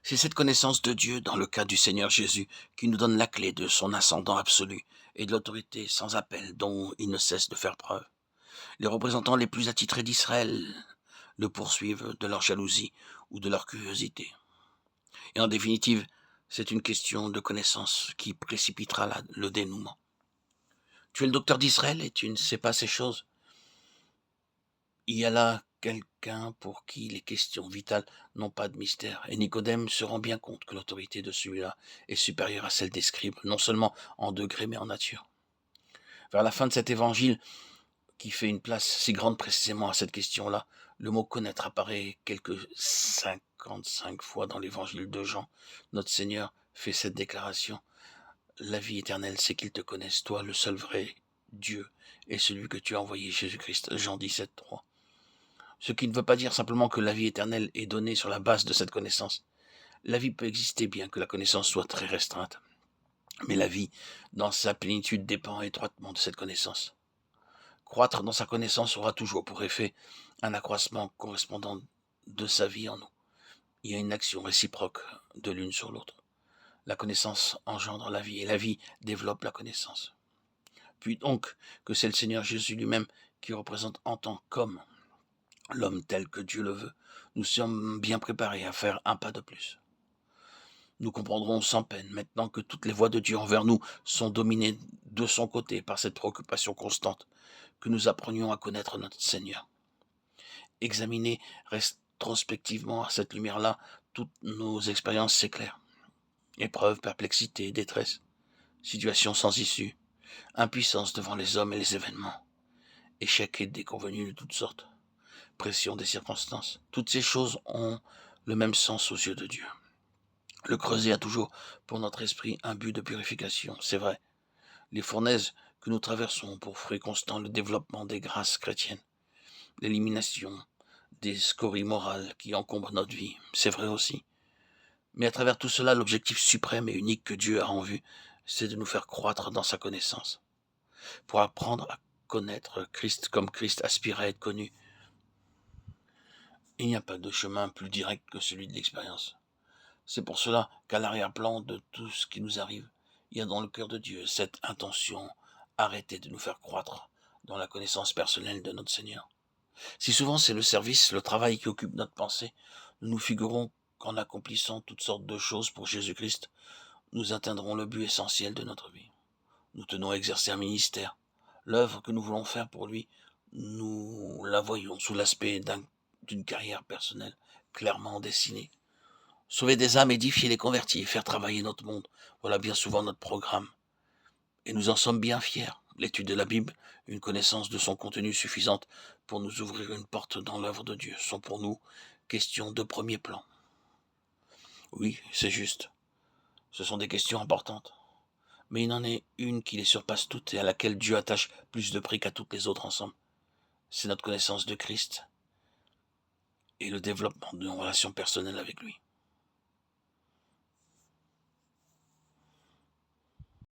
C'est cette connaissance de Dieu, dans le cas du Seigneur Jésus, qui nous donne la clé de son ascendant absolu et de l'autorité sans appel dont il ne cesse de faire preuve. Les représentants les plus attitrés d'Israël le poursuivent de leur jalousie ou de leur curiosité. Et en définitive, c'est une question de connaissance qui précipitera le dénouement. Tu es le docteur d'Israël et tu ne sais pas ces choses. Il y a là quelqu'un pour qui les questions vitales n'ont pas de mystère, et Nicodème se rend bien compte que l'autorité de celui-là est supérieure à celle des scribes, non seulement en degré mais en nature. Vers la fin de cet évangile, qui fait une place si grande précisément à cette question-là, le mot connaître apparaît quelques 55 fois dans l'évangile de Jean. Notre Seigneur fait cette déclaration: la vie éternelle, c'est qu'ils te connaissent, toi, le seul vrai Dieu, et celui que tu as envoyé, Jésus-Christ. Jean 17, 3. Ce qui ne veut pas dire simplement que la vie éternelle est donnée sur la base de cette connaissance. La vie peut exister bien que la connaissance soit très restreinte, mais la vie, dans sa plénitude, dépend étroitement de cette connaissance. Croître dans sa connaissance aura toujours pour effet un accroissement correspondant de sa vie en nous. Il y a une action réciproque de l'une sur l'autre. La connaissance engendre la vie et la vie développe la connaissance. Puis donc que c'est le Seigneur Jésus lui-même qui représente en tant qu'homme l'homme tel que Dieu le veut, nous sommes bien préparés à faire un pas de plus. Nous comprendrons sans peine, maintenant que toutes les voies de Dieu envers nous sont dominées de son côté par cette préoccupation constante, que nous apprenions à connaître notre Seigneur. Examiner rétrospectivement à cette lumière-là toutes nos expériences s'éclairent. Épreuves, perplexité, détresse, situations sans issue, impuissance devant les hommes et les événements, échecs et déconvenus de toutes sortes, pression des circonstances. Toutes ces choses ont le même sens aux yeux de Dieu. Le creuset a toujours pour notre esprit un but de purification, c'est vrai. Les fournaises que nous traversons ont pour fruit constant le développement des grâces chrétiennes, l'élimination des scories morales qui encombrent notre vie, c'est vrai aussi. Mais à travers tout cela, l'objectif suprême et unique que Dieu a en vue, c'est de nous faire croître dans sa connaissance, pour apprendre à connaître Christ comme Christ aspire à être connu. Il n'y a pas de chemin plus direct que celui de l'expérience. C'est pour cela qu'à l'arrière-plan de tout ce qui nous arrive, il y a dans le cœur de Dieu cette intention: arrêtez de nous faire croître dans la connaissance personnelle de notre Seigneur. Si souvent c'est le service, le travail qui occupe notre pensée, nous nous figurons qu'en accomplissant toutes sortes de choses pour Jésus-Christ, nous atteindrons le but essentiel de notre vie. Nous tenons à exercer un ministère. L'œuvre que nous voulons faire pour lui, nous la voyons sous l'aspect d'une carrière personnelle clairement dessinée. Sauver des âmes, édifier les convertis, faire travailler notre monde, voilà bien souvent notre programme. Et nous en sommes bien fiers. L'étude de la Bible, une connaissance de son contenu suffisante pour nous ouvrir une porte dans l'œuvre de Dieu, sont pour nous questions de premier plan. Oui, c'est juste. Ce sont des questions importantes. Mais il en est une qui les surpasse toutes et à laquelle Dieu attache plus de prix qu'à toutes les autres ensemble. C'est notre connaissance de Christ et le développement de nos relations personnelles avec lui.